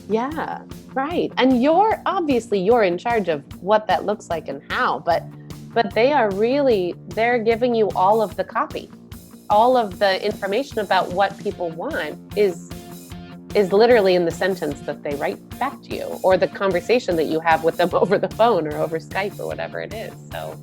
Yeah, right. And you're in charge of what that looks like and how, but they're giving you all of the copy. All of the information about what people want is literally in the sentence that they write back to you, or the conversation that you have with them over the phone or over Skype or whatever it is. So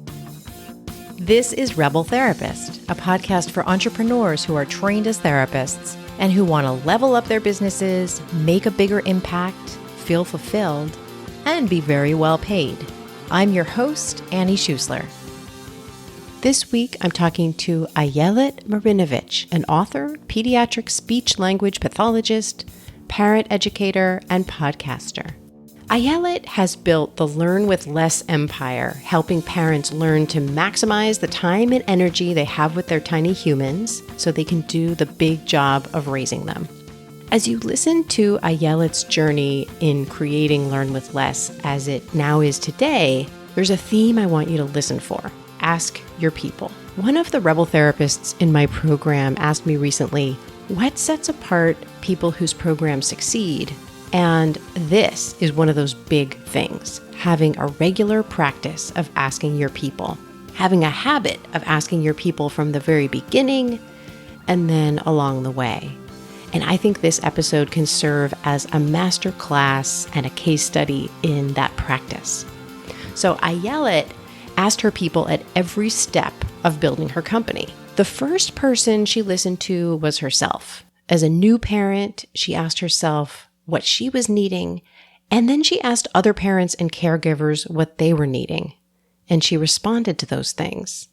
This is Rebel Therapist, a podcast for entrepreneurs who are trained as therapists and who want to level up their businesses, make a bigger impact, feel fulfilled, and be very well paid. I'm your host, Annie Schusler. This week, I'm talking to Ayelet Marinovich, an author, pediatric speech-language pathologist, parent educator, and podcaster. Ayelet has built the Learn with Less empire, helping parents learn to maximize the time and energy they have with their tiny humans so they can do the big job of raising them. As you listen to Ayelet's journey in creating Learn with Less as it now is today, there's a theme I want you to listen for. Ask your people. One of the Rebel therapists in my program asked me recently, what sets apart people whose programs succeed? And this is one of those big things, having a regular practice of asking your people, having a habit of asking your people from the very beginning and then along the way. And I think this episode can serve as a master class and a case study in that practice. So Ayelet asked her people at every step of building her company. The first person she listened to was herself. As a new parent, she asked herself what she was needing, and then she asked other parents and caregivers what they were needing, and she responded to those things.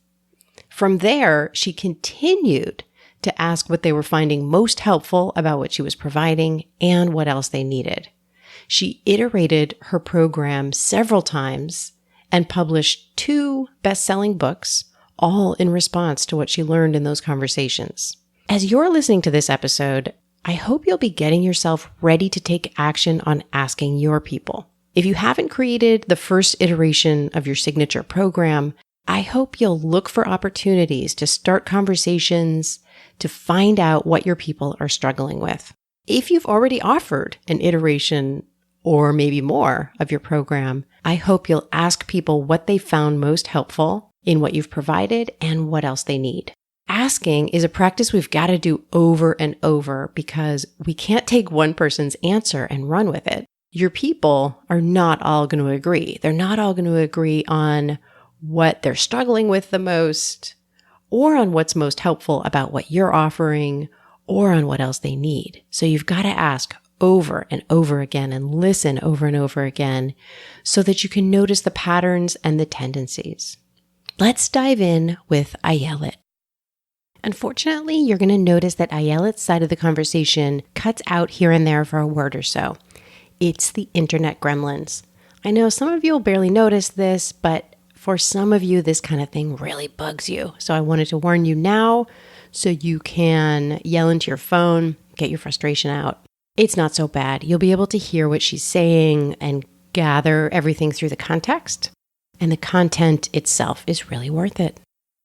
From there, she continued to ask what they were finding most helpful about what she was providing and what else they needed. She iterated her program several times and published 2 best-selling books, all in response to what she learned in those conversations. As you're listening to this episode, I hope you'll be getting yourself ready to take action on asking your people. If you haven't created the first iteration of your signature program, I hope you'll look for opportunities to start conversations to find out what your people are struggling with. If you've already offered an iteration or maybe more of your program, I hope you'll ask people what they found most helpful in what you've provided and what else they need. Asking is a practice we've got to do over and over because we can't take one person's answer and run with it. Your people are not all going to agree. They're not all going to agree on what they're struggling with the most, or on what's most helpful about what you're offering, or on what else they need. So you've got to ask over and over again and listen over and over again so that you can notice the patterns and the tendencies. Let's dive in with Ayelet. Unfortunately, you're going to notice that Ayelet's side of the conversation cuts out here and there for a word or so. It's the internet gremlins. I know some of you will barely notice this, but for some of you, this kind of thing really bugs you. So I wanted to warn you now so you can yell into your phone, get your frustration out. It's not so bad. You'll be able to hear what she's saying and gather everything through the context. And the content itself is really worth it.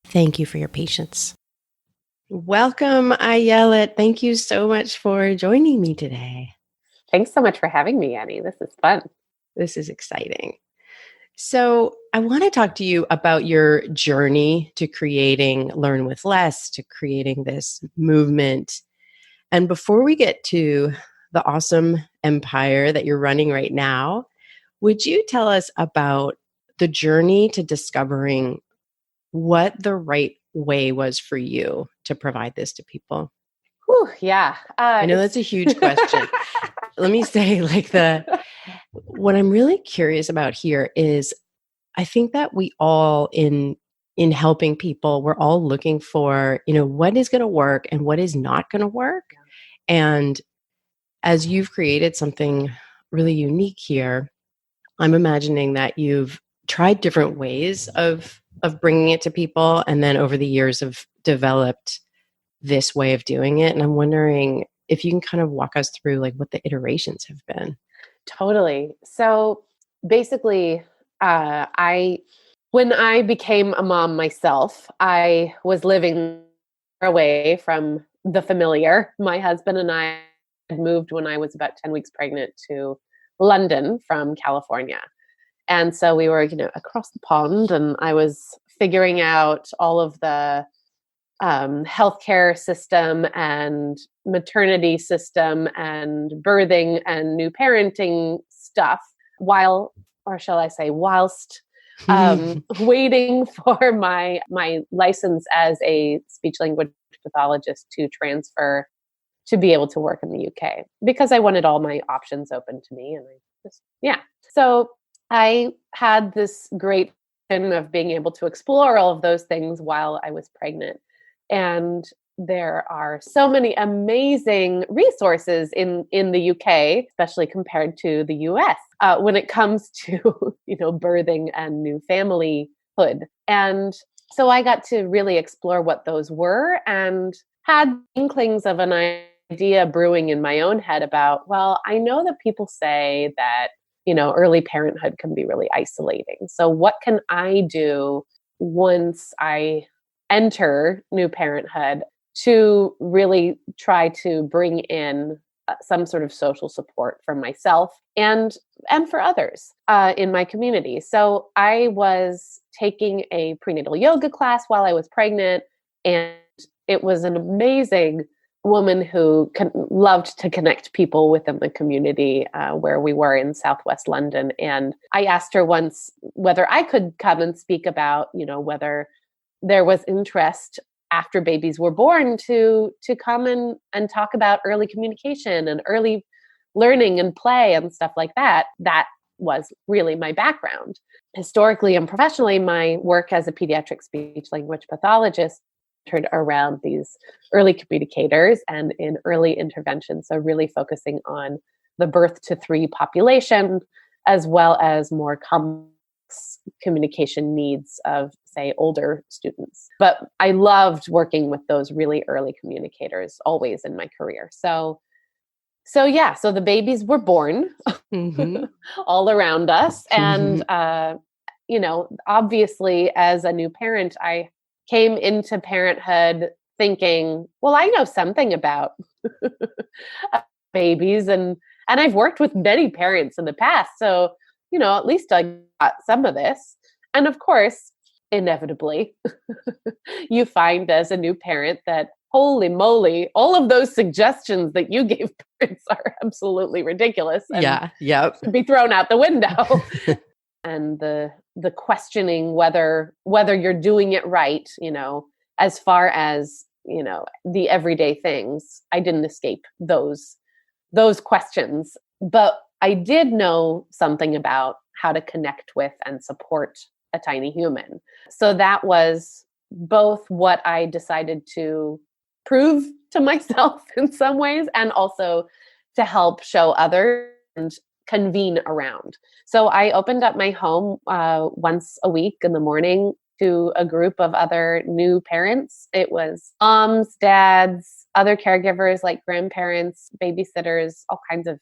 Thank you for your patience. Welcome, Ayelet. Thank you so much for joining me today. thanks so much for having me, Annie. This is fun. This is exciting. So I want to talk to you about your journey to creating Learn with Less, to creating this movement. And before we get to the awesome empire that you're running right now, would you tell us about the journey to discovering what the right way was for you to provide this to people? Whew, yeah. I know that's a huge question. Let me say, what I'm really curious about here is I think that we all in helping people, we're all looking for, what is going to work and what is not going to work. And as you've created something really unique here, I'm imagining that you've tried different ways of bringing it to people, and then over the years have developed this way of doing it. And I'm wondering if you can kind of walk us through what the iterations have been. Totally. So basically, when I became a mom myself, I was living away from the familiar. My husband and I moved when I was about 10 weeks pregnant to London from California. And so we were, across the pond, and I was figuring out all of the healthcare system and maternity system and birthing and new parenting stuff whilst waiting for my license as a speech language pathologist to transfer to be able to work in the UK, because I wanted all my options open to me. And so I had this great vision of being able to explore all of those things while I was pregnant. And there are so many amazing resources in the UK, especially compared to the US, when it comes to, birthing and new familyhood. And so I got to really explore what those were, and had inklings of an idea brewing in my own head about, well, I know that people say that, early parenthood can be really isolating. So what can I do once I enter new parenthood to really try to bring in some sort of social support for myself and for others in my community. So I was taking a prenatal yoga class while I was pregnant, and it was an amazing woman who loved to connect people within the community where we were in Southwest London. And I asked her once whether I could come and speak about, whether there was interest after babies were born to come and talk about early communication and early learning and play and stuff like that. That was really my background. Historically and professionally, my work as a pediatric speech language pathologist centered around these early communicators and in early intervention. So really focusing on the birth to 3 population, as well as more complex communication needs of, say, older students. But I loved working with those really early communicators always in my career. So the babies were born all around us. And, obviously as a new parent, I came into parenthood thinking, well, I know something about babies, and I've worked with many parents in the past. So, at least I got some of this. And of course, inevitably, you find as a new parent that, holy moly, all of those suggestions that you gave parents are absolutely ridiculous and should be thrown out the window. And the questioning whether you're doing it right, as far as, the everyday things, I didn't escape those questions. But I did know something about how to connect with and support a tiny human. So that was both what I decided to prove to myself in some ways, and also to help show others and convene around. So I opened up my home once a week in the morning to a group of other new parents. It was moms, dads, other caregivers like grandparents, babysitters, all kinds of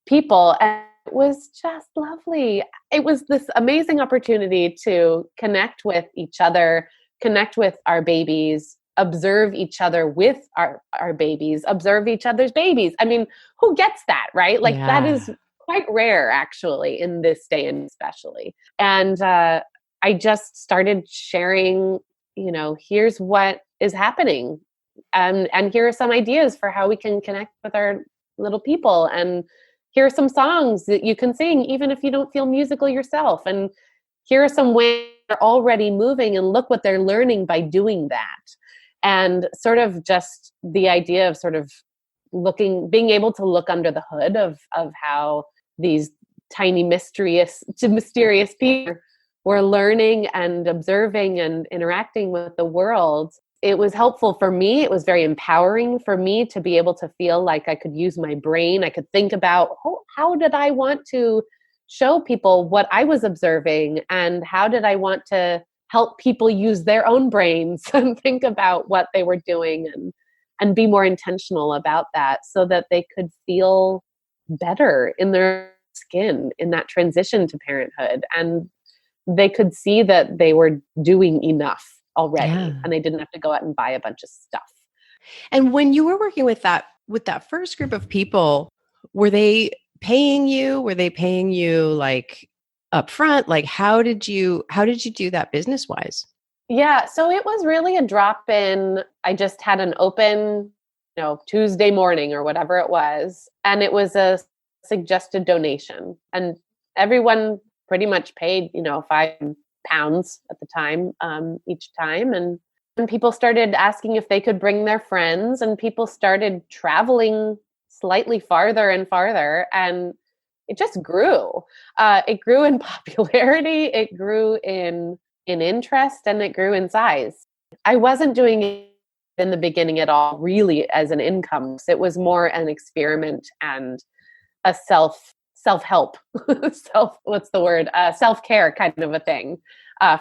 people. And it was just lovely. It was this amazing opportunity to connect with each other, connect with our babies, observe each other with our babies, observe each other's babies. I mean, who gets that, right? Like that is quite rare actually in this day, and especially. And I just started sharing, here's what is happening. And here are some ideas for how we can connect with our little people. And here are some songs that you can sing, even if you don't feel musical yourself. And here are some ways they're already moving, and look what they're learning by doing that. And sort of just the idea of sort of being able to look under the hood of how these tiny mysterious people were learning and observing and interacting with the world. It was helpful for me. It was very empowering for me to be able to feel like I could use my brain. I could think about how did I want to show people what I was observing, and how did I want to help people use their own brains and think about what they were doing, and be more intentional about that, so that they could feel better in their skin in that transition to parenthood. And they could see that they were doing enough already, and they didn't have to go out and buy a bunch of stuff. And when you were working with that with that first group of people, were they paying you? Were they paying you like upfront? Like how did you do that business wise? Yeah, so it was really a drop in. I just had an open, Tuesday morning or whatever it was, and it was a suggested donation, and everyone pretty much paid, £5 at the time, each time, and people started asking if they could bring their friends, and people started traveling slightly farther and farther, and it just grew. It grew in popularity. It grew in interest, and it grew in size. I wasn't doing it in the beginning at all really as an income. It was more an experiment and a self-help, self-care kind of a thing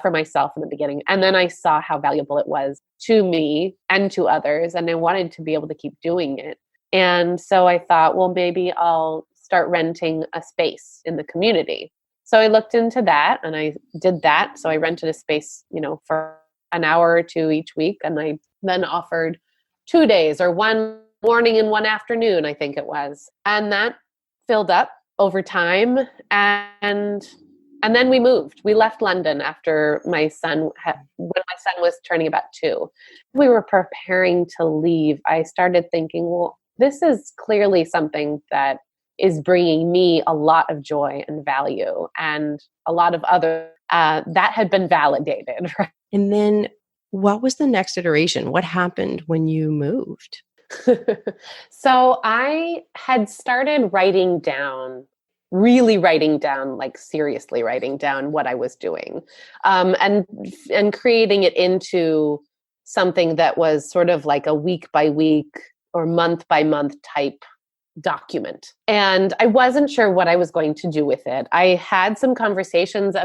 for myself in the beginning. And then I saw how valuable it was to me and to others, and I wanted to be able to keep doing it. And so I thought, well, maybe I'll start renting a space in the community. So I looked into that and I did that. So I rented a space, for an hour or two each week. And I then offered 2 days or one morning and one afternoon, I think it was. And that filled up over time. And then we moved. We left London after when my son was turning about 2. We were preparing to leave. I started thinking, well, this is clearly something that is bringing me a lot of joy and value, and a lot of other that had been validated. Right? And then what was the next iteration? What happened when you moved? So I had started really writing down, like seriously writing down what I was doing, and creating it into something that was sort of like a week by week or month by month type document. And I wasn't sure what I was going to do with it. I had some conversations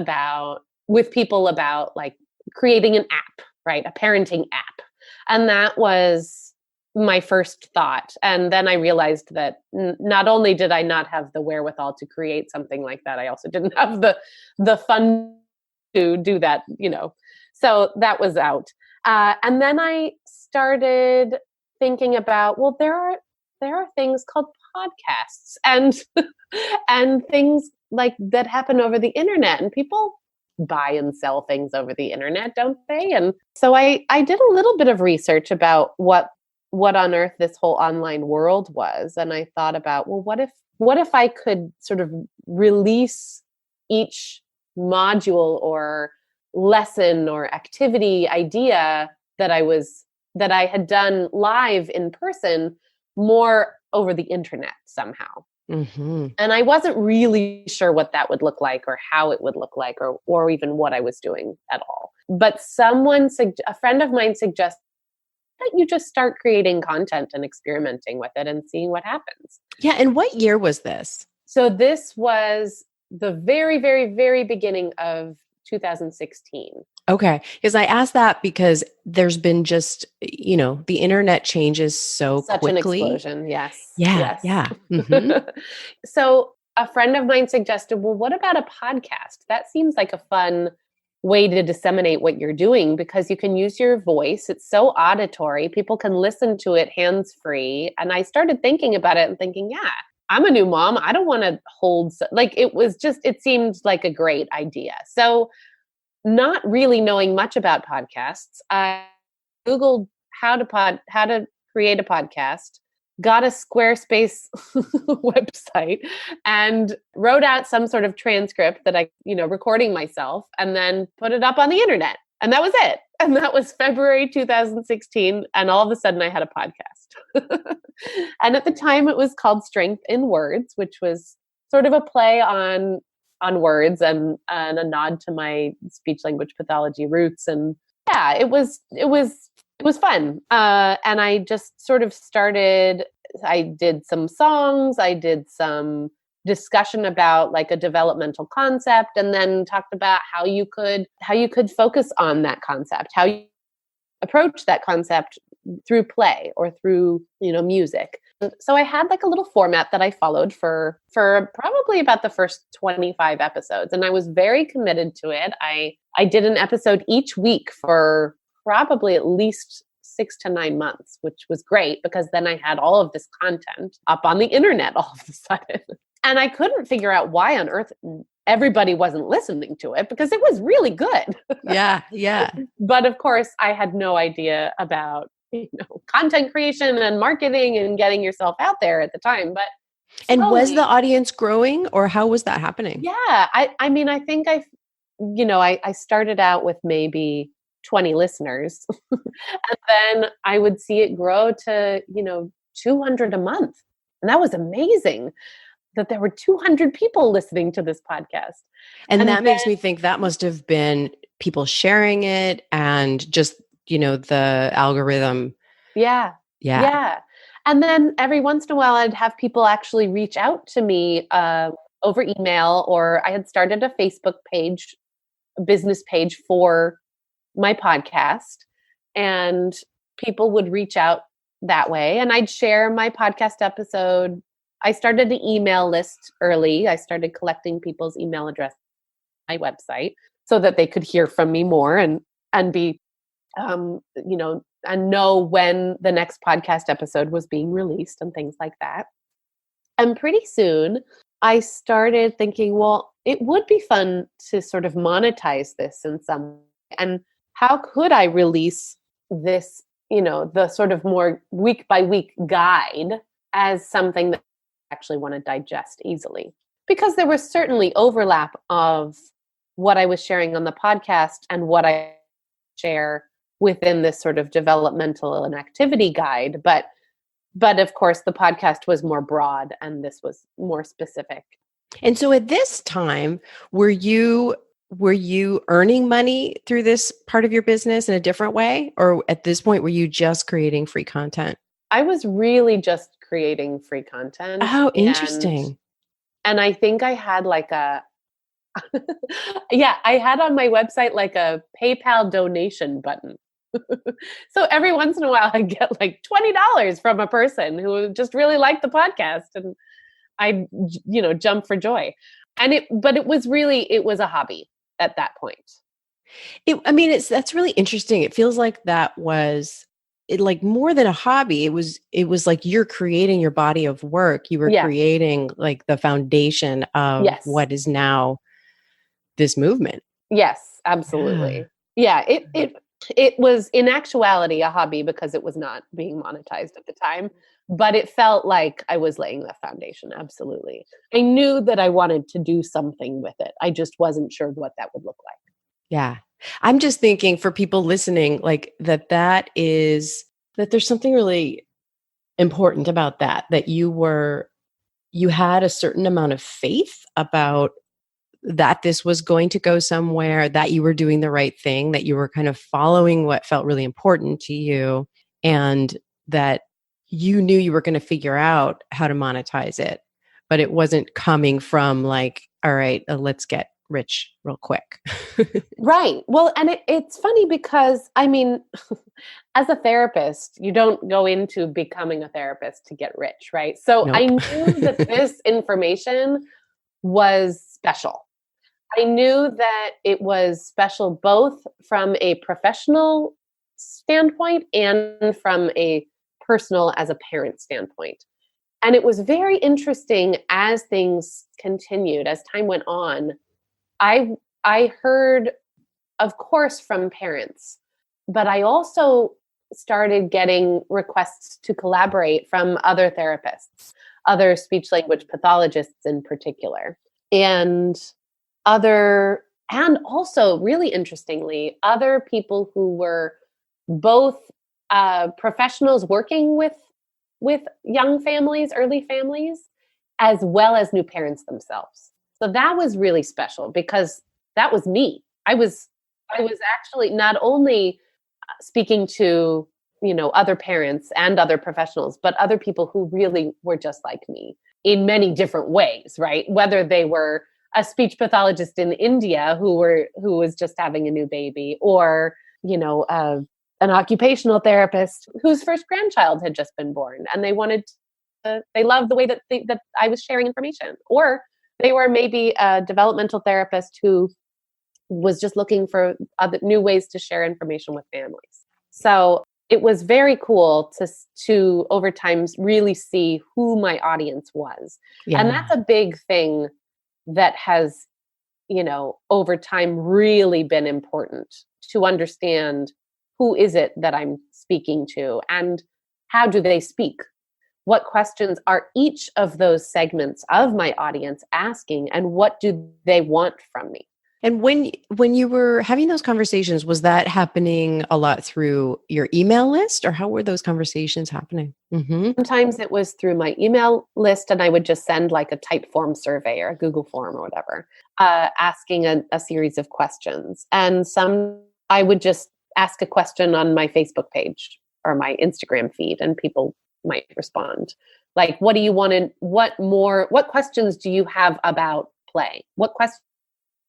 with people about like creating an app, right? A parenting app. And that was my first thought. And then I realized that not only did I not have the wherewithal to create something like that, I also didn't have the fund to do that, So that was out. And then I started thinking about, well, there are things called podcasts and and things like that happen over the internet, and people buy and sell things over the internet, don't they? And so I did a little bit of research about what on earth this whole online world was, and I thought about, well, what if I could sort of release each module or lesson or activity idea that I had done live in person more over the internet somehow. Mm-hmm. And I wasn't really sure what that would look like or how it would look like or even what I was doing at all. But a friend of mine suggested that you just start creating content and experimenting with it and seeing what happens. Yeah. And what year was this? So this was the very, very, very beginning of 2016. Okay. Because I asked that because there's been just, the internet changes so Such quickly. an explosion. Yes. Yeah. Yes. Yeah. Mm-hmm. So a friend of mine suggested, well, what about a podcast? That seems like a fun way to disseminate what you're doing, because you can use your voice. It's so auditory. People can listen to it hands-free. And I started thinking about it and thinking, yeah, I'm a new mom. I don't want to it seemed like a great idea. So not really knowing much about podcasts, I Googled how to create a podcast, got a Squarespace website, and wrote out some sort of transcript that recording myself, and then put it up on the internet. And that was it. And that was February 2016. And all of a sudden I had a podcast. And at the time it was called Strength in Words, which was sort of a play on words and a nod to my speech language pathology roots. And yeah, it was fun. And I just sort of I did some songs, I did some discussion about like a developmental concept, and then talked about how you could focus on that concept, how you approach that concept through play or through, music. So I had like a little format that I followed for probably about the first 25 episodes. And I was very committed to it. I did an episode each week for probably at least 6 to 9 months, which was great because then I had all of this content up on the internet all of a sudden. And I couldn't figure out why on earth everybody wasn't listening to it because it was really good. Yeah. Yeah. But of course, I had no idea about, content creation and marketing and getting yourself out there at the time. But And was slowly, the audience growing, or how was that happening? yeah, I mean, I think I started out with maybe 20 listeners and then I would see it grow to, 200 a month. And that was amazing that there were 200 people listening to this podcast. And And that makes me think that must have been people sharing it and just, the algorithm. yeah. Yeah. Yeah. And then every once in a while, I'd have people actually reach out to me over email, or I had started a Facebook page, a business page for my podcast, and people would reach out that way. And I'd share my podcast episode. I started an email list early. I started collecting people's email address on my website so that they could hear from me more and be, and know when the next podcast episode was being released and things like that. And pretty soon I started thinking, well, it would be fun to sort of monetize this in some way. And how could I release this, the sort of more week by week guide as something that I actually want to digest easily? Because there was certainly overlap of what I was sharing on the podcast and what I share within this sort of developmental and activity guide. But of course, the podcast was more broad and this was more specific. And so at this time, were you earning money through this part of your business in a different way? Or at this point, were you just creating free content? I was really just creating free content. Oh, interesting. And I think I had I had on my website like a PayPal donation button. So every once in a while I get like $20 from a person who just really liked the podcast, and I jump for joy. And it was a hobby at that point. That's really interesting. It feels like that was like more than a hobby. It was like you're creating your body of work. You were creating like the foundation of what is now this movement. Yes, absolutely. Yeah, it was in actuality a hobby because it was not being monetized at the time, but it felt like I was laying the foundation. Absolutely. I knew that I wanted to do something with it. I just wasn't sure what that would look like. Yeah. I'm just thinking for people listening, like that there's something really important about that you had a certain amount of faith about that this was going to go somewhere, that you were doing the right thing, that you were kind of following what felt really important to you, and that you knew you were going to figure out how to monetize it, but it wasn't coming from like, all right, let's get rich real quick. Right. Well, and it's funny because, I mean, as a therapist, you don't go into becoming a therapist to get rich, right? So Nope. I knew that this information was special. I knew that it was special both from a professional standpoint and from a personal as a parent standpoint. And it was very interesting as things continued, as time went on. I heard, of course, from parents, but I also started getting requests to collaborate from other therapists, other speech language pathologists in particular, and also really interestingly, other people who were both professionals working with young families, early families, as well as new parents themselves. So that was really special because that was me. I was actually not only speaking to, other parents and other professionals, but other people who really were just like me in many different ways, right? Whether they were a speech pathologist in India who was just having a new baby, or, an occupational therapist whose first grandchild had just been born and they loved the way that I was sharing information, or they were maybe a developmental therapist who was just looking for other new ways to share information with families. So it was very cool to over time really see who my audience was. And Yeah. that's a big thing that has, over time really been important to understand who is it that I'm speaking to and how do they speak? What questions are each of those segments of my audience asking and what do they want from me? And when you were having those conversations, was that happening a lot through your email list, or how were those conversations happening? Mm-hmm. Sometimes it was through my email list, and I would just send like a type form survey or a Google form or whatever, asking a series of questions. And some I would just ask a question on my Facebook page or my Instagram feed, and people might respond. Like, what do you want to, what questions do you have about play? What questions do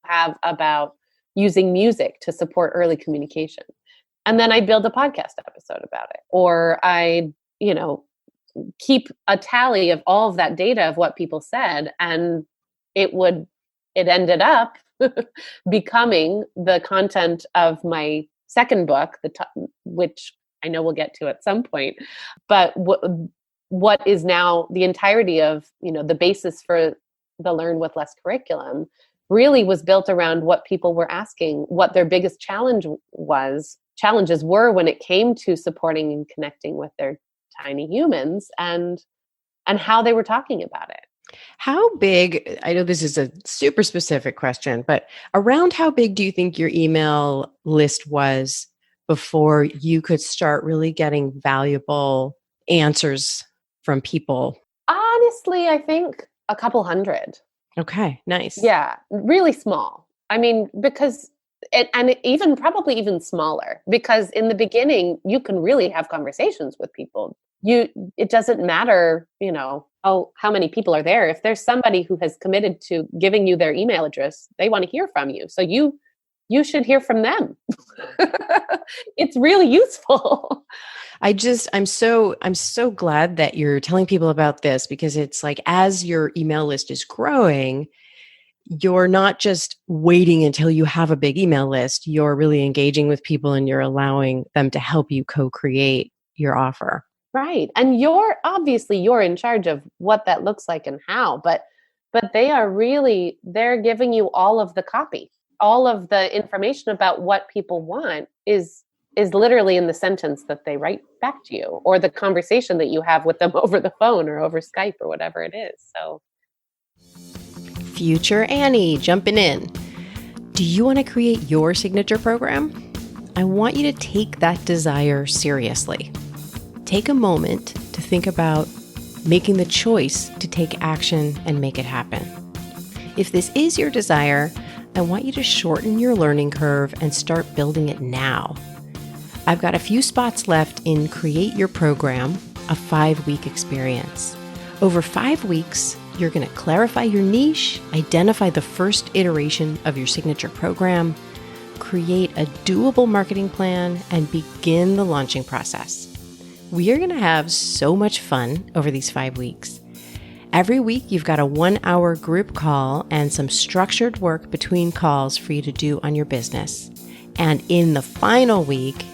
you have about using music to support early communication? And then I'd build a podcast episode about it. Or I, keep a tally of all of that data of what people said, and it ended up becoming the content of my second book, which I know we'll get to at some point. But what is now the entirety of the basis for the Learn with Less curriculum really was built around what people were asking, what their biggest challenges were when it came to supporting and connecting with their tiny humans, and how they were talking about it. How big, I know this is a super specific question, but around how big do you think your email list was before you could start really getting valuable answers from people? Honestly, I think a couple hundred. Okay, nice. Yeah, really small. I mean, because even probably even smaller, because in the beginning you can really have conversations with people. It doesn't matter, how many people are there. If there's somebody who has committed to giving you their email address, they want to hear from you. So you should hear from them. It's really useful. I'm so glad that you're telling people about this, because it's like, as your email list is growing, you're not just waiting until you have a big email list. You're really engaging with people and you're allowing them to help you co-create your offer. Right. And you're in charge of what that looks like and how, but they're giving you all of the copy. All of the information about what people want is literally in the sentence that they write back to you, or the conversation that you have with them over the phone or over Skype or whatever it is. So, Future Annie jumping in. Do you want to create your signature program? I want you to take that desire seriously. Take a moment to think about making the choice to take action and make it happen. If this is your desire, I want you to shorten your learning curve and start building it now. I've got a few spots left in Create Your Program, a 5-week experience. Over 5 weeks, you're going to clarify your niche, identify the first iteration of your signature program, create a doable marketing plan, and begin the launching process. We are going to have so much fun over these 5 weeks. Every week, you've got a 1-hour group call and some structured work between calls for you to do on your business. And in the final week,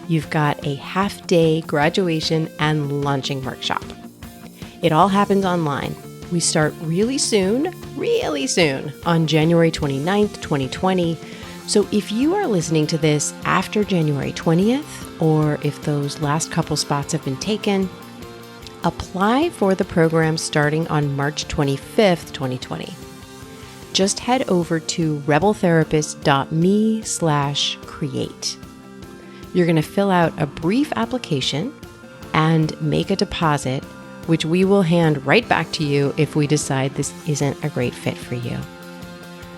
you've got a half-day graduation and launching workshop. It all happens online. We start really soon, on January 29th, 2020. So if you are listening to this after January 20th, or if those last couple spots have been taken, apply for the program starting on March 25th, 2020. Just head over to rebeltherapist.me/create. You're going to fill out a brief application and make a deposit, which we will hand right back to you if we decide this isn't a great fit for you.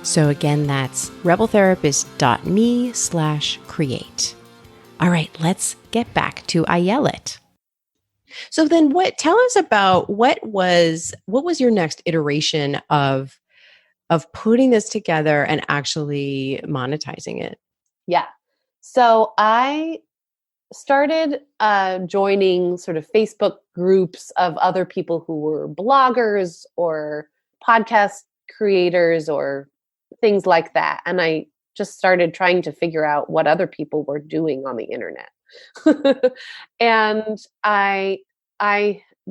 So again, that's rebeltherapist.me/create. All right, let's get back to Ayelet. So then tell us about what was your next iteration of putting this together and actually monetizing it? yeah. So I started joining sort of Facebook groups of other people who were bloggers or podcast creators or things like that. And I just started trying to figure out what other people were doing on the internet. And I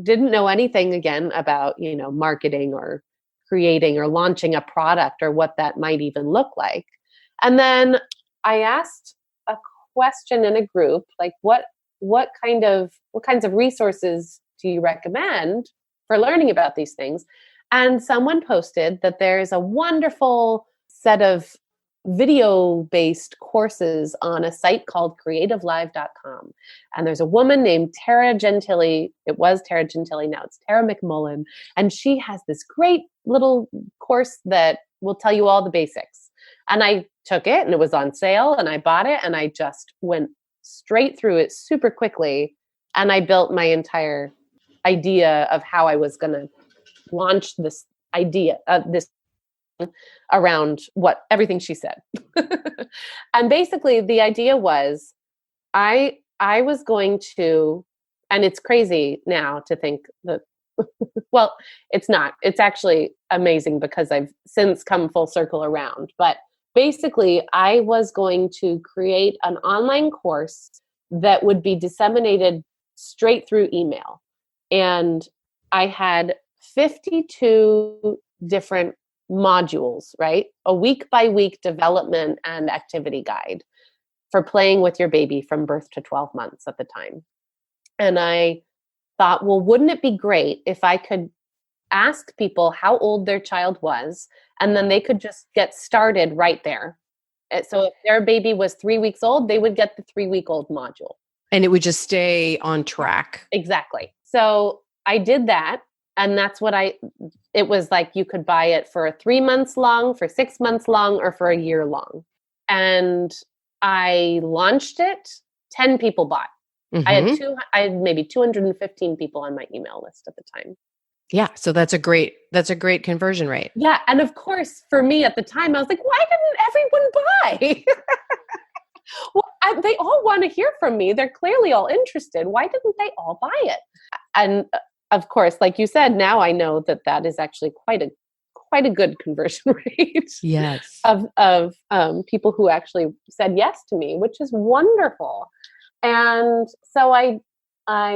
didn't know anything again about, marketing or creating or launching a product or what that might even look like. And then I asked a question in a group, like what kinds of resources do you recommend for learning about these things? And someone posted that there is a wonderful set of video-based courses on a site called creativelive.com. And there's a woman named Tara Gentile. It was Tara Gentile, now it's Tara McMullen. And she has this great little course that will tell you all the basics. And I took it and it was on sale and I bought it and I just went straight through it super quickly. And I built my entire idea of how I was going to launch this idea of this around everything she said. And basically the idea was I was going to, and it's crazy now to think that, well, it's not. It's actually amazing because I've since come full circle around. But basically, I was going to create an online course that would be disseminated straight through email. And I had 52 different modules, right? A week by week development and activity guide for playing with your baby from birth to 12 months at the time. And I thought, well, wouldn't it be great if I could ask people how old their child was, and then they could just get started right there. So if their baby was 3 weeks old, they would get the 3-week-old module. And it would just stay on track. Exactly. So I did that. And that's what it was like you could buy it for 3 months long, for 6 months long, or for a year long. And I launched it. 10 people bought. Mm-hmm. I had maybe 215 people on my email list at the time. Yeah. So that's a great conversion rate. Yeah. And of course, for me at the time, I was like, why didn't everyone buy? Well, they all want to hear from me. They're clearly all interested. Why didn't they all buy it? And of course, like you said, now I know that is actually quite a good conversion rate. Yes. Of people who actually said yes to me, which is wonderful. And so I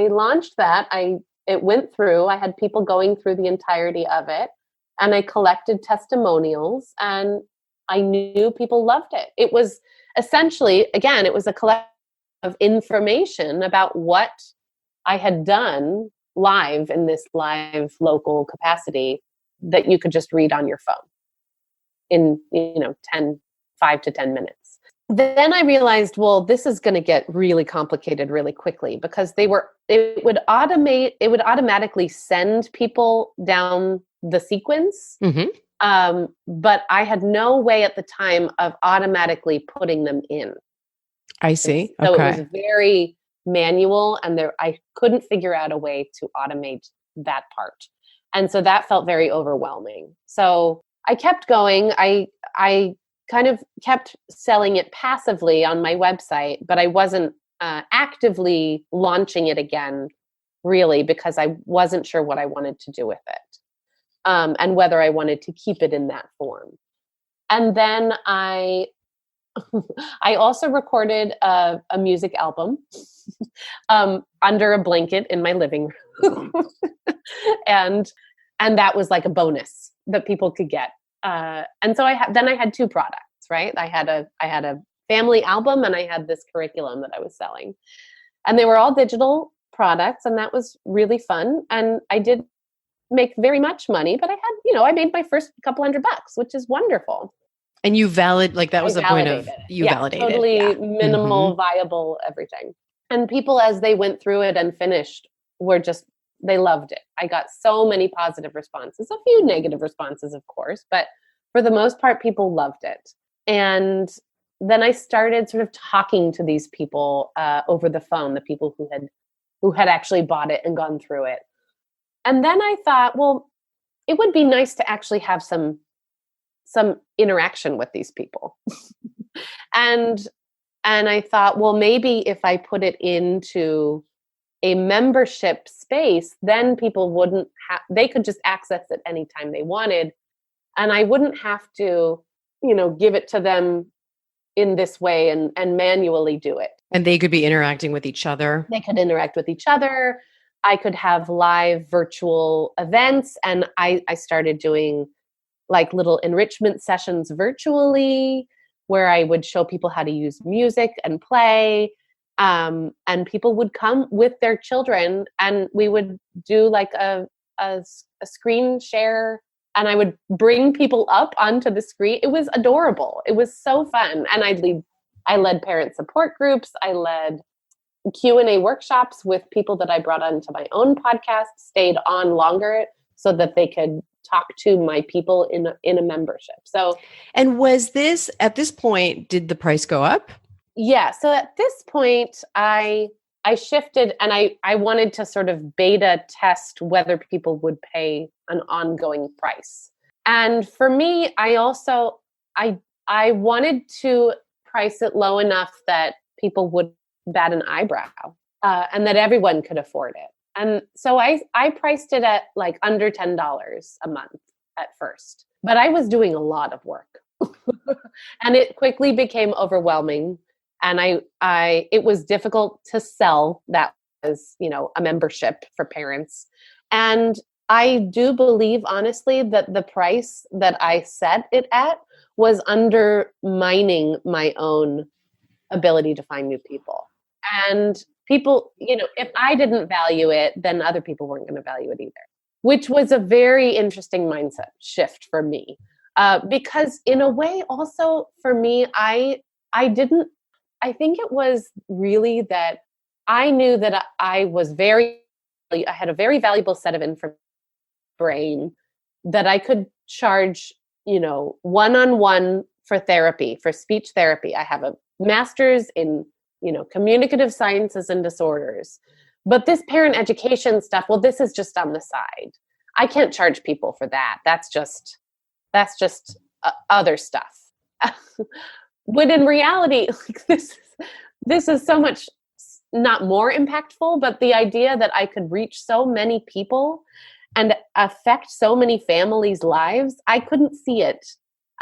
launched that. It went through. I had people going through the entirety of it, and I collected testimonials, and I knew people loved it. It was essentially, again, it was a collection of information about what I had done live in this live local capacity that you could just read on your phone in 5 to 10 minutes. Then I realized, well, this is going to get really complicated really quickly, because it would automatically send people down the sequence. Mm-hmm. But I had no way at the time of automatically putting them in. I see. So okay. It was very manual, and I couldn't figure out a way to automate that part. And so that felt very overwhelming. So I kept going. I kind of kept selling it passively on my website, but I wasn't actively launching it again, really, because I wasn't sure what I wanted to do with it, and whether I wanted to keep it in that form. And then I also recorded a music album under a blanket in my living room. and that was like a bonus that people could get. And so I had two products, right? I had a family album, and I had this curriculum that I was selling, and they were all digital products, and that was really fun. And I did make very much money, but I made my first couple $100, which is wonderful. And you that was the point of you validated. Totally minimal, mm-hmm. viable, everything. And people, as they went through it and finished, they loved it. I got so many positive responses, a few negative responses, of course, but for the most part, people loved it. And then I started sort of talking to these people over the phone, the people who had actually bought it and gone through it. And then I thought, well, it would be nice to actually have some interaction with these people. and I thought, well, maybe if I put it into a membership space, then people they could just access it anytime they wanted. And I wouldn't have to, give it to them in this way and manually do it. And they could be interacting with each other. They could interact with each other. I could have live virtual events. And I started doing like little enrichment sessions virtually where I would show people how to use music and play. And people would come with their children and we would do like a screen share and I would bring people up onto the screen. It was adorable. It was so fun. And I led parent support groups. I led Q&A workshops with people that I brought onto my own podcast, stayed on longer so that they could talk to my people in a membership. So, and was this, at this point, did the price go up? Yeah. So at this point, I shifted and I wanted to sort of beta test whether people would pay an ongoing price. And for me, I also, I wanted to price it low enough that people would bat an eyebrow and that everyone could afford it. And so I priced it at like under $10 a month at first, but I was doing a lot of work and it quickly became overwhelming. And it was difficult to sell that as, a membership for parents. And I do believe, honestly, that the price that I set it at was undermining my own ability to find new people. And people, if I didn't value it, then other people weren't going to value it either, which was a very interesting mindset shift for me. Because in a way, also for me, I think it was really that I knew that I had a very valuable set of information brain that I could charge, one-on-one for therapy, for speech therapy. I have a master's in, communicative sciences and disorders, but this parent education stuff, well, this is just on the side. I can't charge people for that. That's just other stuff. When in reality, like this is so much not more impactful, but the idea that I could reach so many people and affect so many families' lives, I couldn't see it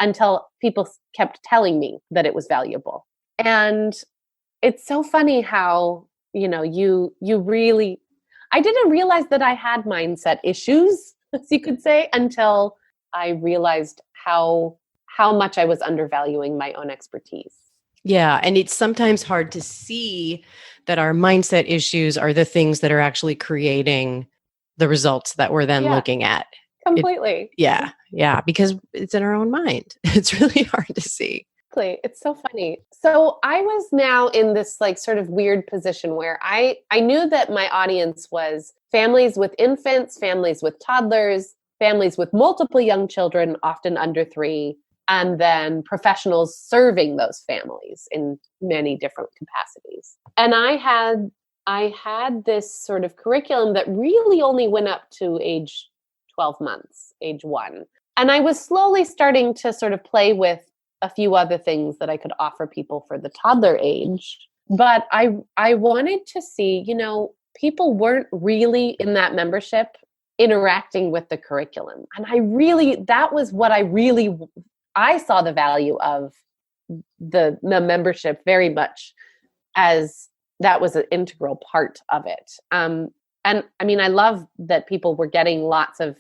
until people kept telling me that it was valuable. And it's so funny how, you really, I didn't realize that I had mindset issues, as you could say, until I realized how much I was undervaluing my own expertise. Yeah. And it's sometimes hard to see that our mindset issues are the things that are actually creating the results that we're then looking at. Completely. Yeah. Because it's in our own mind. It's really hard to see. It's so funny. So I was now in this like sort of weird position where I knew that my audience was families with infants, families with toddlers, families with multiple young children, often under 3, and then professionals serving those families in many different capacities. And I had this sort of curriculum that really only went up to age 12 months, age 1. And I was slowly starting to sort of play with a few other things that I could offer people for the toddler age. But I wanted to see, people weren't really in that membership interacting with the curriculum. And that was what I saw the value of the membership very much as that was an integral part of it. And I mean, I love that people were getting lots of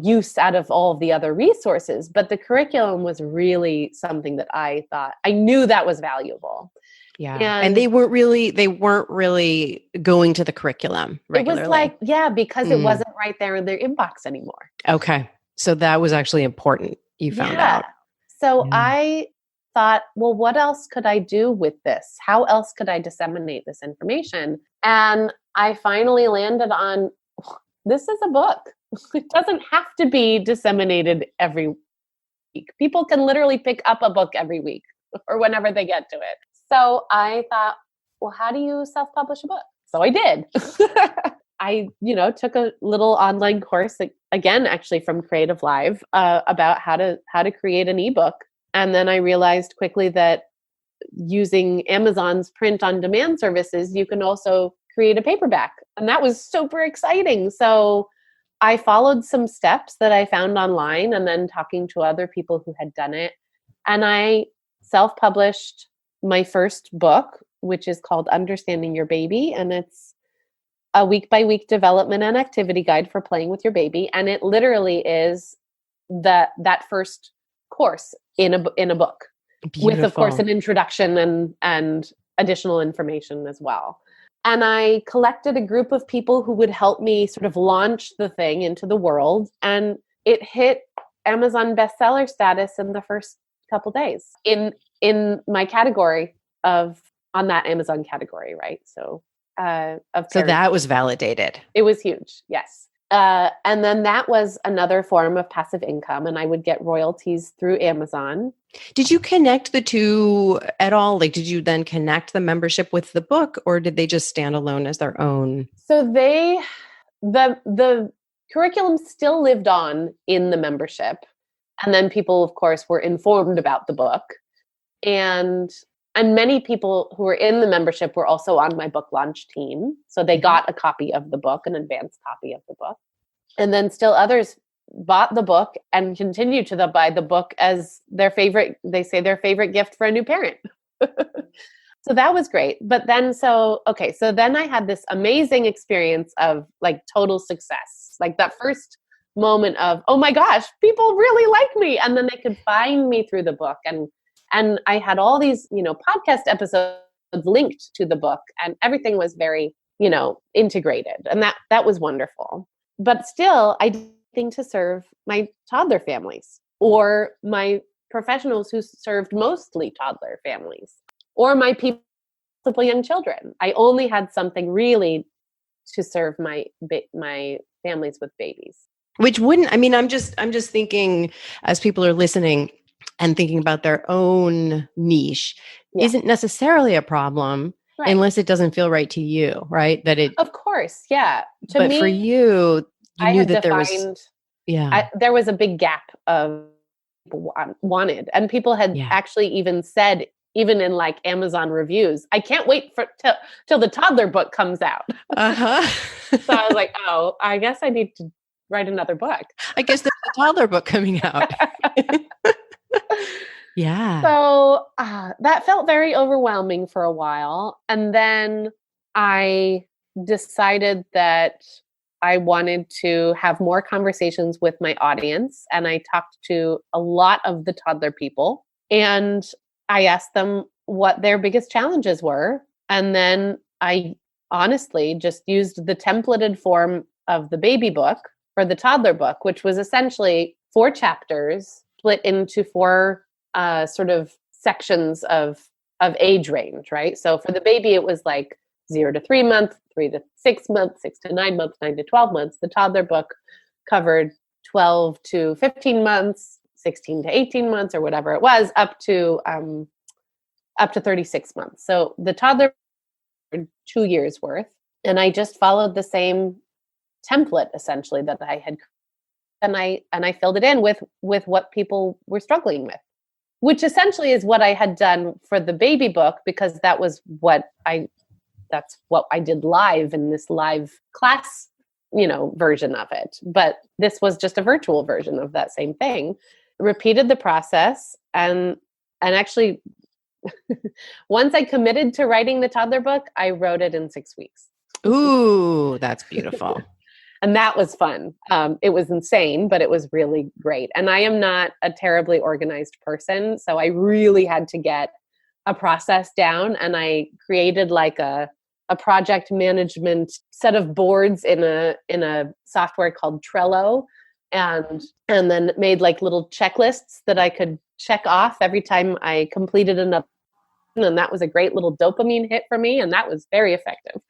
use out of all of the other resources, but the curriculum was really something that I knew that was valuable. Yeah. And they weren't really going to the curriculum regularly. It was like, because it wasn't right there in their inbox anymore. Okay. So that was actually important. You found out. So I thought, well, what else could I do with this? How else could I disseminate this information? And I finally landed on, this is a book. It doesn't have to be disseminated every week. People can literally pick up a book every week or whenever they get to it. So I thought, well, how do you self-publish a book? So I did. I, took a little online course, again, actually from Creative Live, about how to create an ebook. And then I realized quickly that using Amazon's print on demand services, you can also create a paperback. And that was super exciting. So I followed some steps that I found online and then talking to other people who had done it. And I self-published my first book, which is called Understanding Your Baby. And it's a week-by-week development and activity guide for playing with your baby. And it literally is that first course in a book. Beautiful. With, of course, an introduction and additional information as well. And I collected a group of people who would help me sort of launch the thing into the world. And it hit Amazon bestseller status in the first couple days in my category on that Amazon category, right? So that was validated. It was huge, yes. And then that was another form of passive income, and I would get royalties through Amazon. Did you connect the two at all? Like, did you then connect the membership with the book, or did they just stand alone as their own? So the curriculum still lived on in the membership. And then people, of course, were informed about the book. And many people who were in the membership were also on my book launch team. So they got a copy of the book, an advanced copy of the book. And then still others bought the book and continue to buy the book as their favorite gift for a new parent. So that was great. But then, so then I had this amazing experience of like total success, like that first moment of, oh my gosh, people really like me. And then they could find me through the book. And I had all these, podcast episodes linked to the book, and everything was very, integrated. And that was wonderful. But still, I did nothing to serve my toddler families or my professionals who served mostly toddler families or my people, young children. I only had something really to serve my families with babies. Which wouldn't, I mean, I'm just thinking as people are listening and thinking about their own niche, isn't necessarily a problem unless it doesn't feel right to you, right? Of course, yeah. But for you, you knew that there was a big gap of people wanted, and people had actually even said, even in like Amazon reviews, I can't wait till the toddler book comes out. So I was like, oh, I guess I need to write another book. I guess there's a toddler book coming out. Yeah. So that felt very overwhelming for a while. And then I decided that I wanted to have more conversations with my audience. And I talked to a lot of the toddler people. And I asked them what their biggest challenges were. And then I honestly just used the templated form of the baby book for the toddler book, which was essentially 4 chapters split into 4 sort of sections of age range, right? So for the baby, it was like 0 to 3 months, 3 to 6 months, 6 to 9 months, 9 to 12 months. The toddler book covered 12 to 15 months, 16 to 18 months, or whatever it was, up to 36 months. So the toddler, 2 years worth. And I just followed the same template essentially that I had, and I filled it in with what people were struggling with, which essentially is what I had done for the baby book, because that's what I did live in this live class, version of it. But this was just a virtual version of that same thing. Repeated the process, and actually once I committed to writing the toddler book, I wrote it in 6 weeks. Ooh, that's beautiful. And that was fun. It was insane, but it was really great. And I am not a terribly organized person, so I really had to get a process down. And I created like a project management set of boards in a software called Trello, and then made like little checklists that I could check off every time I completed another. And that was a great little dopamine hit for me, and that was very effective.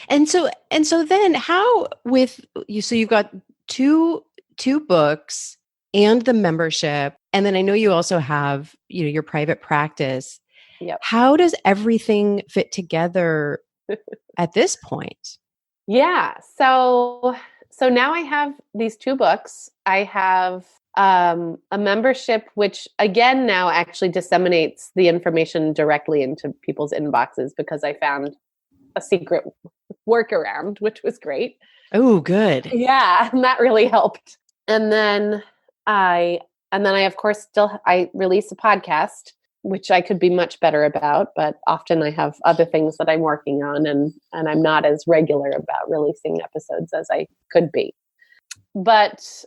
And so then how with you, so you've got two books and the membership, and then I know you also have, your private practice. Yep. How does everything fit together at this point? Yeah. So now I have these 2 books. I have a membership, which again now actually disseminates the information directly into people's inboxes, because I found a secret workaround, which was great. Oh, good. Yeah, and that really helped. And then I of course I release a podcast which I could be much better about, but often I have other things that I'm working on, and I'm not as regular about releasing episodes as I could be. But,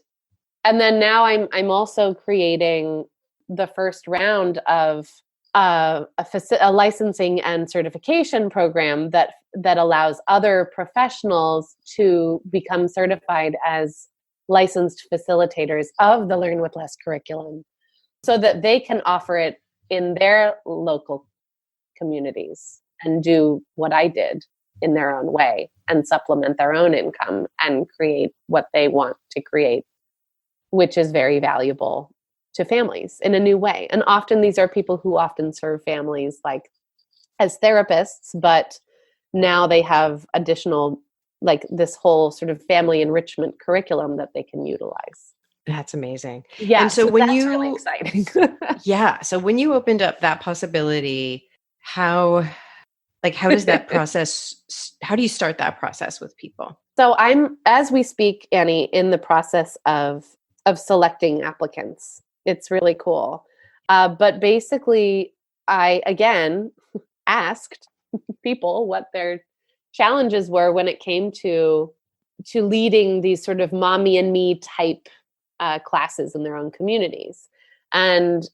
and then now I'm also creating the first round of a licensing and certification program that allows other professionals to become certified as licensed facilitators of the Learn with Less curriculum, so that they can offer it in their local communities and do what I did in their own way and supplement their own income and create what they want to create, which is very valuable to families in a new way. And often these are people who often serve families like as therapists, but now they have additional, like this whole sort of family enrichment curriculum that they can utilize. That's amazing. Yeah. And so when that's you, really exciting. yeah. So when you opened up that possibility, how does that process, how do you start that process with people? So I'm, as we speak, Annie, in the process of selecting applicants. It's really cool. But basically, I, again, asked people what their challenges were when it came to leading these sort of mommy and me type classes in their own communities. And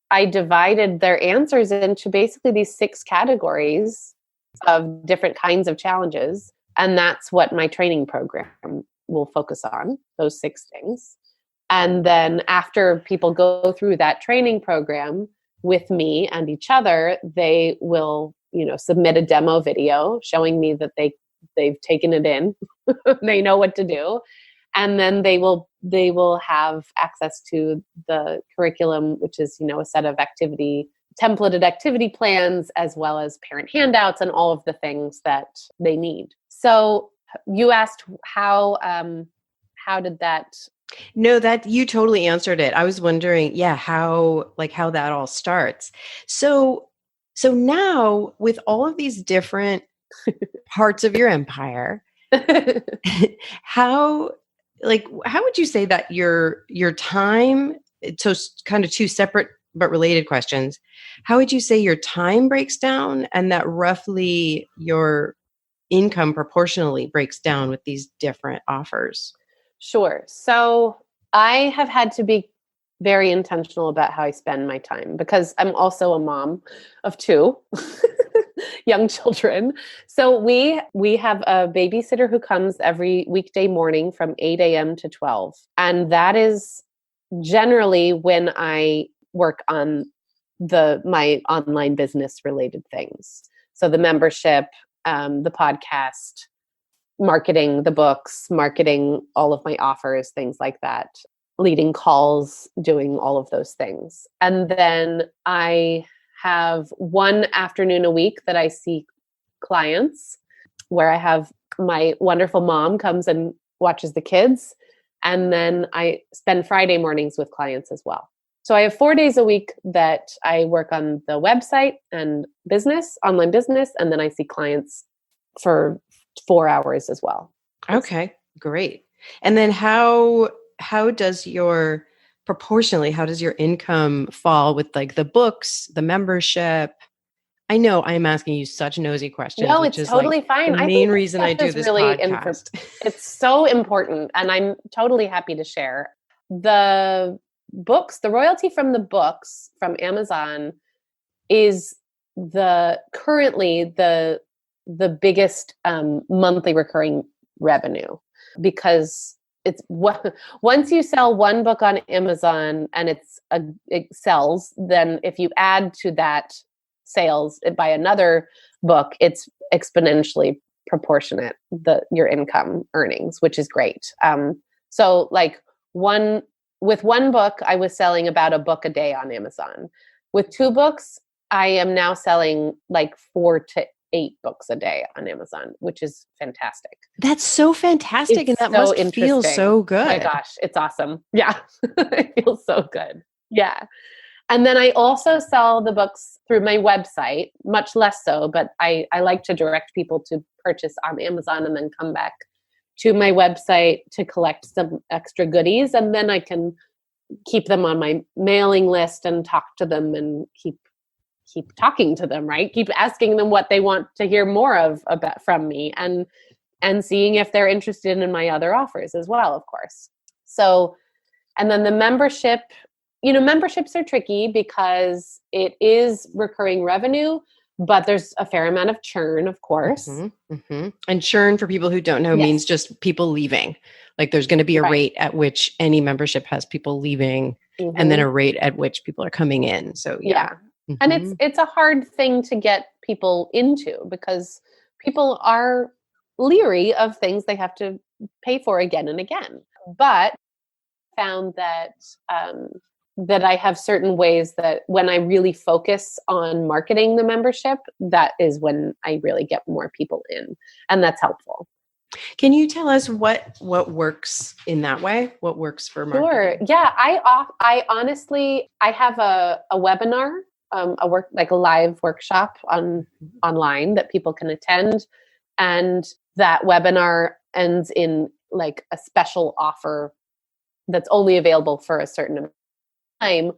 I divided their answers into basically these 6 categories of different kinds of challenges. And that's what my training program will focus on, those 6 things. And then after people go through that training program with me and each other, they will, submit a demo video showing me that they've taken it in, they know what to do. And then they will have access to the curriculum, which is, a set of templated activity plans, as well as parent handouts and all of the things that they need. So you asked how did that? No, that you totally answered it. I was wondering, how that all starts. So now with all of these different parts of your empire, how would you say that your time, so kind of 2 separate but related questions, how would you say your time breaks down and that roughly your income proportionally breaks down with these different offers? Sure. So I have had to be very intentional about how I spend my time because I'm also a mom of 2 young children. So we have a babysitter who comes every weekday morning from 8 a.m. to 12. And that is generally when I work on my online business related things. So the membership, the podcast, marketing the books, marketing all of my offers, things like that, leading calls, doing all of those things. And then I have 1 afternoon a week that I see clients where I have my wonderful mom comes and watches the kids. And then I spend Friday mornings with clients as well. So I have 4 days a week that I work on the website and online business. And then I see clients for 4 hours as well. Okay, great. And then how does your income fall with like the books, the membership? I know I'm asking you such nosy questions. No, which it's is totally like fine. The main reason I do this really podcast. It's so important, and I'm totally happy to share. The books, the royalty from the books from Amazon is currently the biggest monthly recurring revenue, because it's once you sell 1 book on Amazon and it sells, then if you add to that sales by another book, it's exponentially proportionate, your income earnings, which is great. So like with 1 book, I was selling about a book a day on Amazon. With 2 books, I am now selling like 4 to 8 books a day on Amazon, which is fantastic. That's so fantastic. It's and that so must feel so good. Oh my gosh, it's awesome. Yeah, it feels so good. Yeah. And then I also sell the books through my website, much less so, but I like to direct people to purchase on Amazon and then come back to my website to collect some extra goodies. And then I can keep them on my mailing list and talk to them and keep keep talking to them, right? Keep asking them what they want to hear more of about from me, and seeing if they're interested in my other offers as well, of course. So, and then the membership, memberships are tricky because it is recurring revenue, but there's a fair amount of churn, of course. Mm-hmm, mm-hmm. And churn, for people who don't know, means just people leaving. Like there's going to be a rate at which any membership has people leaving, and then a rate at which people are coming in. So yeah. Mm-hmm. And it's a hard thing to get people into because people are leery of things they have to pay for again and again. But found that that I have certain ways that when I really focus on marketing the membership, that is when I really get more people in, and that's helpful. Can you tell us what works in that way? What works for marketing? Sure. Yeah, I honestly have a webinar, a live workshop online that people can attend, and that webinar ends in like a special offer that's only available for a certain time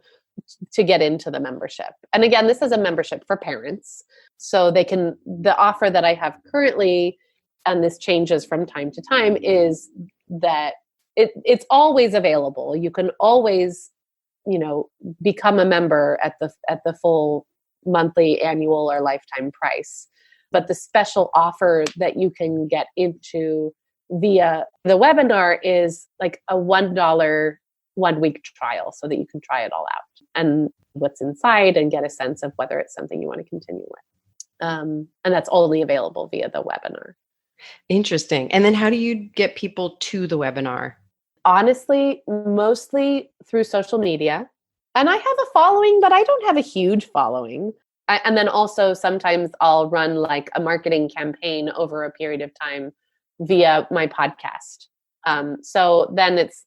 to get into the membership. And again, this is a membership for parents, so the offer that I have currently, and this changes from time to time, is that it's always available. You can always, become a member at the full monthly, annual, or lifetime price. But the special offer that you can get into via the webinar is like a $1 1-week trial, so that you can try it all out and what's inside and get a sense of whether it's something you want to continue with. And that's only available via the webinar. Interesting. And then how do you get people to the webinar? Honestly, mostly through social media. And I have a following, but I don't have a huge following. And then also sometimes I'll run like a marketing campaign over a period of time via my podcast. So then it's,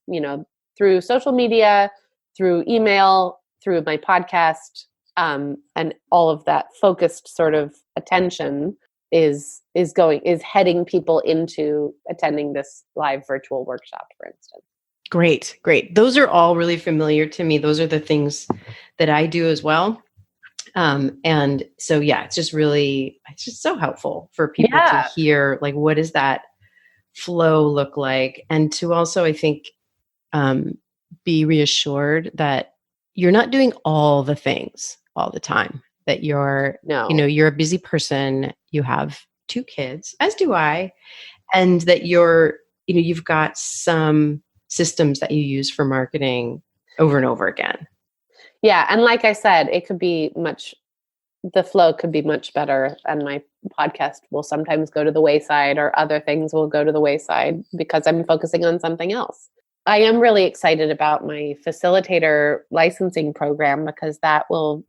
through social media, through email, through my podcast, and all of that focused sort of attention is heading people into attending this live virtual workshop, for instance. Great. Those are all really familiar to me. Those are the things that I do as well. And so, it's just so helpful for people to hear, like, what does that flow look like? And to also, I think, be reassured that you're not doing all the things all the time, that you're a busy person. You have 2 kids, as do I, and that you've got some systems that you use for marketing over and over again. Yeah. And like I said, the flow could be much better, and my podcast will sometimes go to the wayside, or other things will go to the wayside because I'm focusing on something else. I am really excited about my facilitator licensing program because that will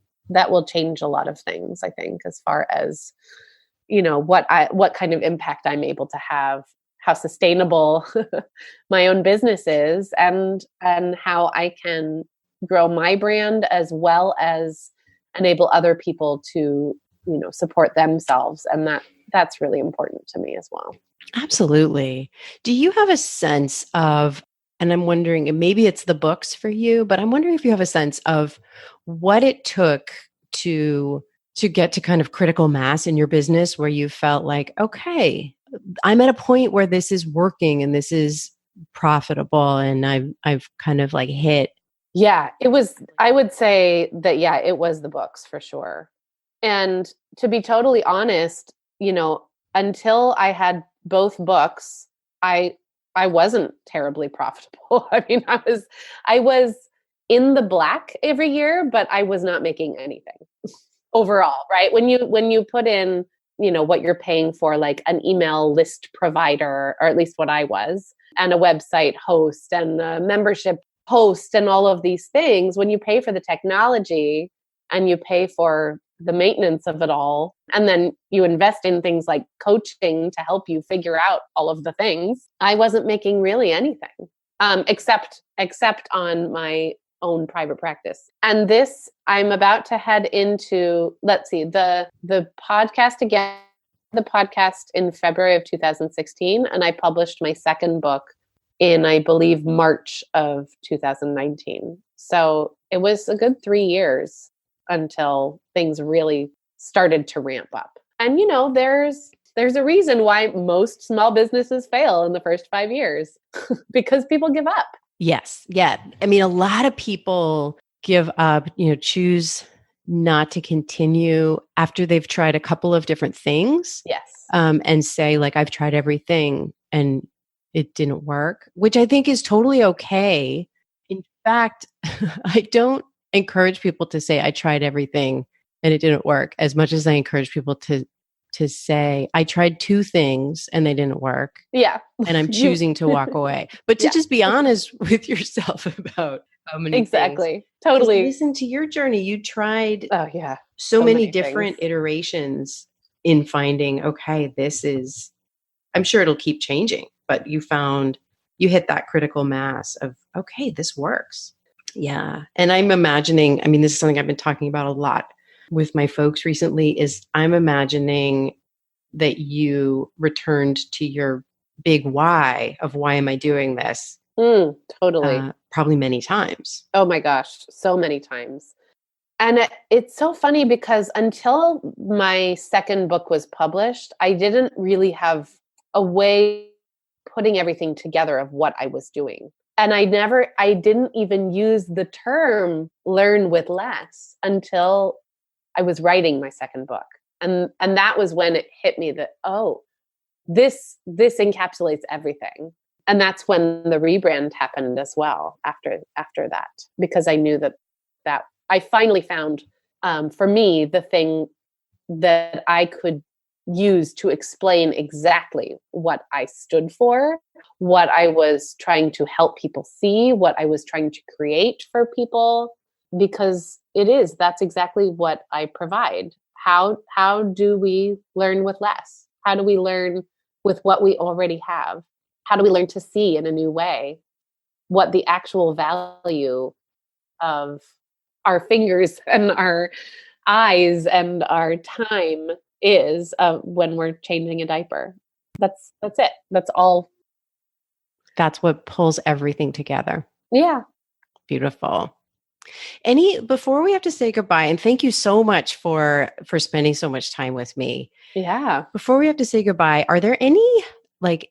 change a lot of things, I think, as far as, what kind of impact I'm able to have, how sustainable my own business is, and how I can grow my brand as well as enable other people to, support themselves. And that's really important to me as well. Absolutely. Do you have a sense of, and I'm wondering, and maybe it's the books for you, but I'm wondering if you have a sense of what it took to get to kind of critical mass in your business where you felt like, okay, I'm at a point where this is working and this is profitable, and I've kind of like hit. Yeah, I would say that, it was the books for sure. And to be totally honest, until I had both books, I wasn't terribly profitable. I mean, I was in the black every year, but I was not making anything overall, right? When you put in, what you're paying for, like an email list provider, or at least what I was, and a website host and a membership host and all of these things, when you pay for the technology and you pay for the maintenance of it all, and then you invest in things like coaching to help you figure out all of the things, I wasn't making really anything, except on my own private practice. And this, I'm about to head into, let's see, the podcast again, the podcast in February of 2016, and I published my second book in, I believe, March of 2019. So it was a good 3 years until things really started to ramp up. And, there's a reason why most small businesses fail in the first 5 years because people give up. Yes. Yeah. I mean, a lot of people give up, choose not to continue after they've tried a couple of different things. Yes. And say, like, I've tried everything and it didn't work, which I think is totally okay. In fact, I don't encourage people to say, I tried everything and it didn't work, as much as I encourage people to say, I tried 2 things and they didn't work. Yeah. And I'm choosing to walk away. But to just be honest with yourself about how many exactly. things. Totally. Listen to your journey. You tried so many different iterations in finding, okay, I'm sure it'll keep changing, but you hit that critical mass of, okay, this works. Yeah. And I'm imagining, this is something I've been talking about a lot with my folks recently, is I'm imagining that you returned to your big why of why am I doing this? Totally. Probably many times. Oh my gosh, so many times. And it's so funny because until my second book was published, I didn't really have a way putting everything together of what I was doing. And I didn't even use the term learn with less until I was writing my second book. And that was when it hit me that, this encapsulates everything. And that's when the rebrand happened as well after that, because I knew that I finally found, for me, the thing that I could use to explain exactly what I stood for, what I was trying to help people see, what I was trying to create for people, because that's exactly what I provide. How do we learn with less? How do we learn with what we already have? How do we learn to see in a new way what the actual value of our fingers and our eyes and our time is when we're changing a diaper? That's it. That's all. That's what pulls everything together. Yeah. Beautiful. Before we have to say goodbye, and thank you so much for spending so much time with me. Yeah. Before we have to say goodbye, are there any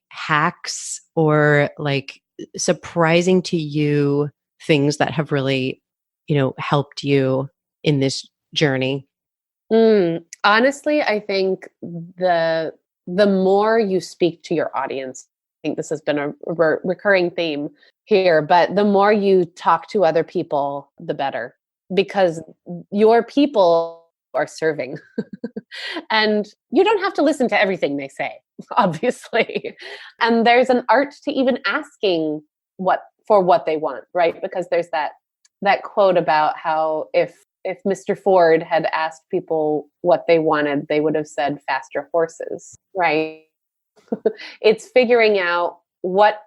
hacks or surprising to you things that have really, helped you in this journey? Honestly, I think the more you speak to your audience, I think this has been a recurring theme here, but the more you talk to other people, the better, because your people are serving. And you don't have to listen to everything they say, obviously. And there's an art to even asking what they want, right? Because there's that quote about how if Mr. Ford had asked people what they wanted, they would have said faster horses, right? It's figuring out what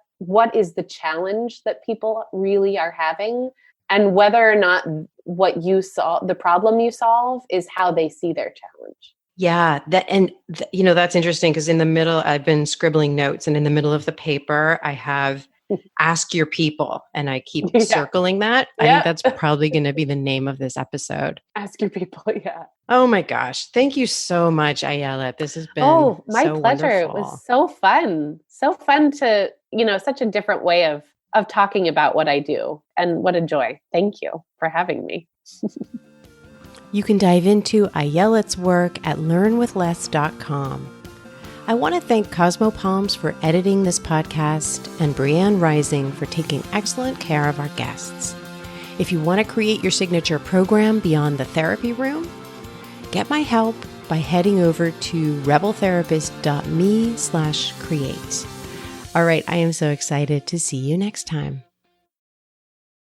is the challenge that people really are having, and whether or not what you solve, the problem you solve, is how they see their challenge. Yeah, that's interesting, because in the middle, I've been scribbling notes, and in the middle of the paper, I have ask your people, and I keep circling that. I think that's probably going to be the name of this episode. Ask your people, yeah. Oh my gosh. Thank you so much, Ayelet. This has been my so pleasure. Wonderful. It was so fun. So fun to, such a different way of talking about what I do, and what a joy. Thank you for having me. You can dive into Ayelet's work at learnwithless.com. I want to thank Cosmo Palms for editing this podcast and Brianne Rising for taking excellent care of our guests. If you want to create your signature program beyond the therapy room, get my help by heading over to rebeltherapist.me/create. All right, I am so excited to see you next time.